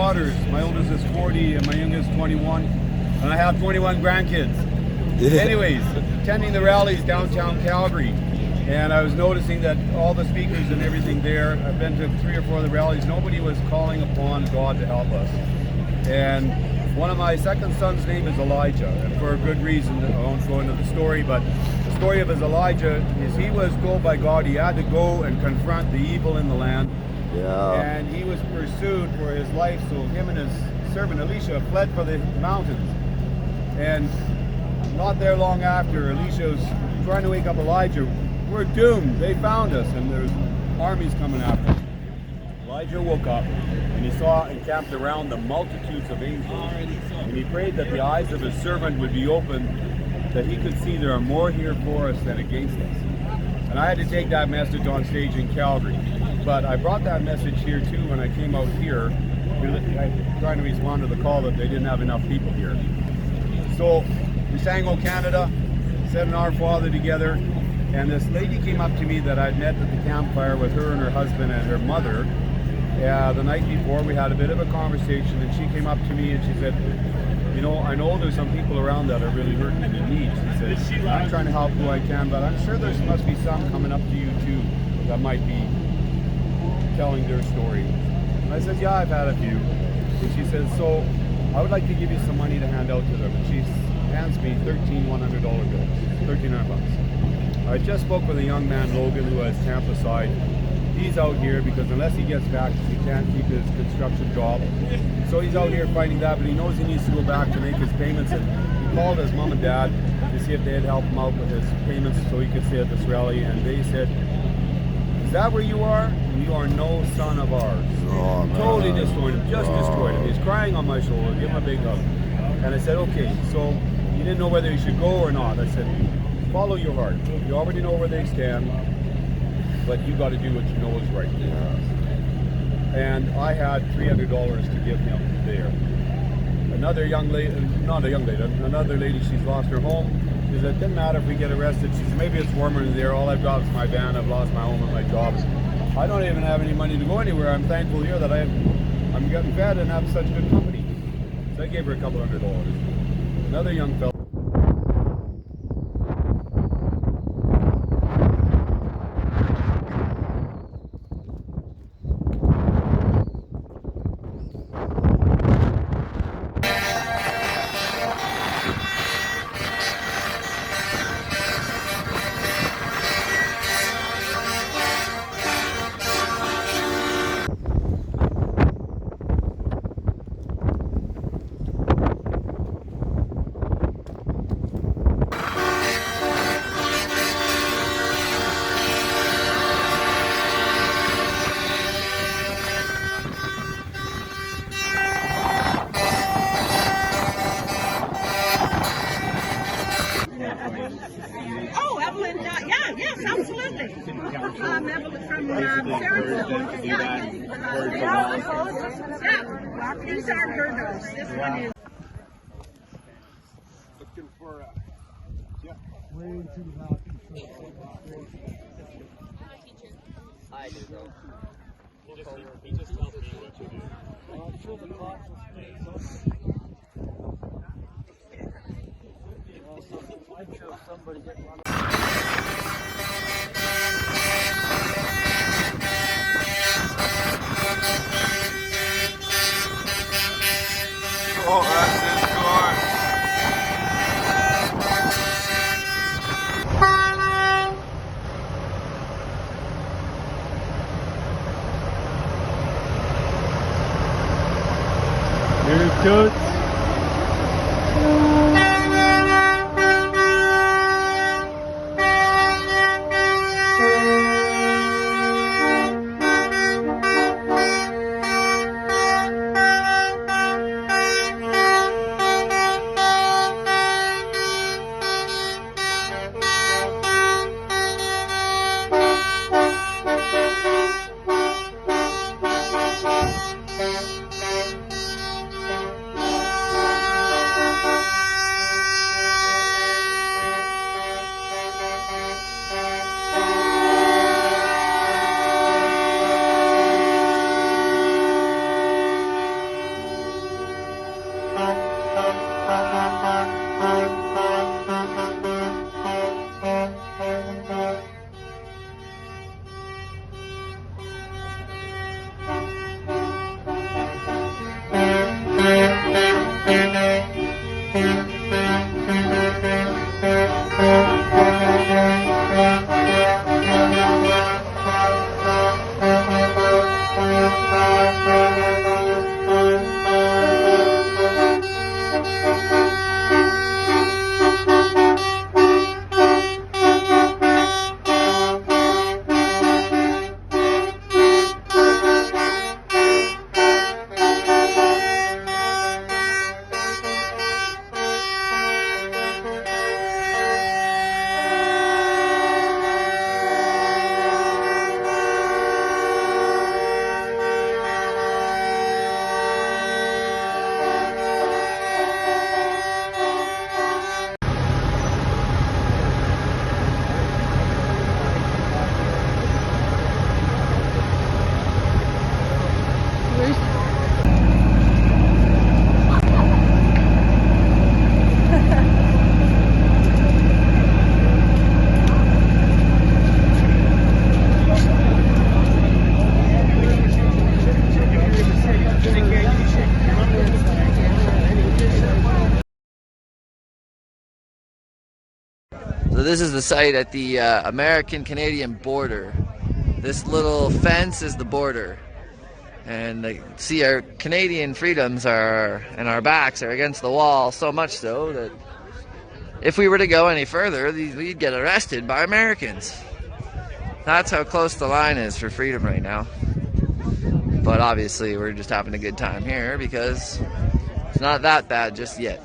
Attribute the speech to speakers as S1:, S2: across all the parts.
S1: daughters. My oldest is 40 and my youngest 21. And I have 21 grandkids.
S2: Yeah.
S1: Anyways, attending the rallies downtown Calgary. And I was noticing that all the speakers and everything there, I've been to 3 or 4 of the rallies, nobody was calling upon God to help us. And one of my second son's name is Elijah, and for a good reason. I won't go into the story, but the story of his Elijah is he was told by God he had to go and confront the evil in the land.
S2: Yeah.
S1: And he was pursued for his life, so him and his servant Elisha fled for the mountains. And not there long after, Elisha was trying to wake up Elijah. We're doomed. They found us, and there's armies coming after us. Elijah woke up, and he saw encamped around the multitudes of angels, and he prayed that the eyes of his servant would be opened, that he could see there are more here for us than against us. And I had to take that message on stage in Calgary, but I brought that message here too when I came out here. I'm trying to respond to the call that they didn't have enough people here. So we sang "O Canada," said an Our Father together. And this lady came up to me that I'd met at the campfire with her and her husband and her mother. The night before, we had a bit of a conversation, and she came up to me and she said, you know, I know there's some people around that are really hurting and in need. She said, I'm trying to help who I can, but I'm sure there must be some coming up to you too that might be telling their story. And I said, yeah, I've had a few. And she says, so I would like to give you some money to hand out to them. And she hands me 13 $100 bills, 1,300 bucks. I just spoke with a young man, Logan, who has camp aside. He's out here because unless he gets back, he can't keep his construction job. So he's out here fighting that, but he knows he needs to go back to make his payments. And he called his mom and dad to see if they'd help him out with his payments so he could stay at this rally. And they said, is that where you are? You are no son of ours.
S2: Oh,
S1: totally destroyed him, just destroyed him. He's crying on my shoulder, give him a big hug. And I said, okay, so you didn't know whether you should go or not. I said, follow your heart. You already know where they stand, but you got to do what you know is right. And I had $300 to give him there. Another young lady, another lady, she's lost her home. She said, it doesn't matter if we get arrested. She said, maybe it's warmer in there. All I've got is my van. I've lost my home and my job. I don't even have any money to go anywhere. I'm thankful here that I'm getting fed and have such good company. So I gave her a couple $100. Another young fellow.
S3: Oh, Evelyn, yes, absolutely. Evelyn from Sarasota. Yeah, these are girders. This one is.
S1: Looking for
S4: I do though. He just tells me what to do. Somebody get one.
S2: Oh, that's his car.
S1: Here's Coutts.
S5: this is the site at the American-Canadian border. This little fence is the border. And see, our Canadian freedoms are, and our backs are against the wall, so much so that if we were to go any further, we'd get arrested by Americans. That's how close the line is for freedom right now. But obviously, we're just having a good time here because it's not that bad just yet.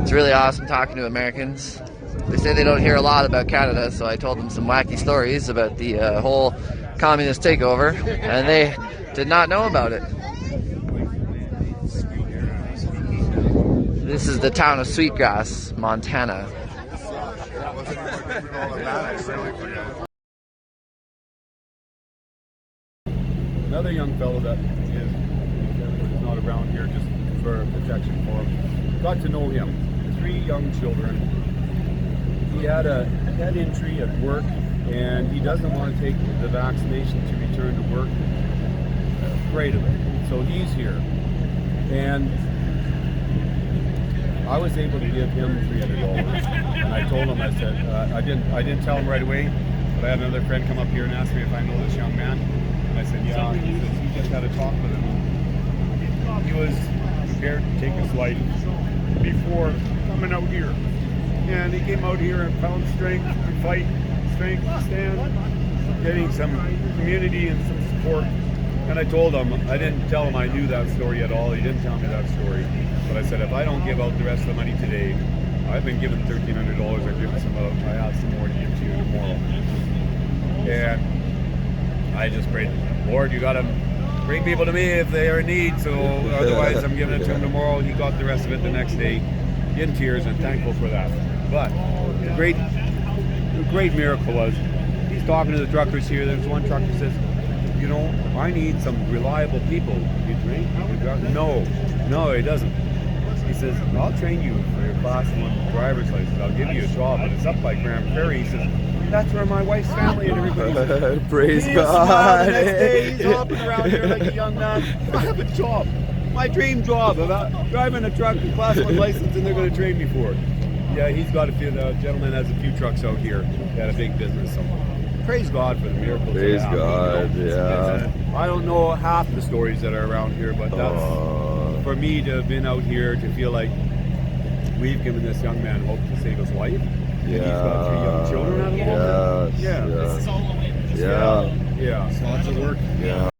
S5: It's really awesome talking to Americans. They say they don't hear a lot about Canada, so I told them some wacky stories about the whole communist takeover, and they did not know about it. This is the town of Sweetgrass, Montana.
S1: Another young fellow that is not around here just for protection for him. Got to know him. 3 young children. He had a head injury at work, and he doesn't want to take the vaccination to return to work. Afraid of it. So he's here. And I was able to give him $300. And I told him, I said, I didn't tell him right away, but I had another friend come up here and ask me if I know this young man. And I said, yeah. He says, he just had a talk with him. He was prepared to take his life before coming out here. And he came out here and found strength to fight, strength to stand, getting some community and some support. And I told him, I didn't tell him I knew that story at all. He didn't tell me that story. But I said, if I don't give out the rest of the money today, I've been given $1,300. I've given some out. I have some more to give to you tomorrow. And I just prayed, Lord, you got to bring people to me if they are in need. So otherwise, I'm giving it to him tomorrow. He got the rest of it the next day in tears and thankful for that. But the great miracle was he's talking to the truckers here. There's one trucker who says, you know, I need some reliable people. You drink? No, he doesn't. He says, I'll train you for your class 1 driver's license. I'll give you a job, but it's up by Grand Prairie. He says, that's where my wife's family and everybody is.
S2: Praise
S1: God.
S2: God.
S1: The next day, he's hopping around here like a young man. I have a job. My dream job about driving a truck, a class 1 license, and they're going to train me for it. Yeah, he's got a few, the gentleman has a few trucks out here. He had a big business. So praise God for the miracles.
S2: Praise God,
S1: yeah. I don't know half the stories that are around here, but that's, for me to have been out here, to feel like we've given this young man hope to save his life.
S2: Yeah.
S1: He's got 3 young children out of home.
S2: Yes.
S1: Yeah.
S2: Yes.
S4: This is all the way.
S2: Yeah.
S1: Yeah.
S4: Lots of work.
S2: Yeah.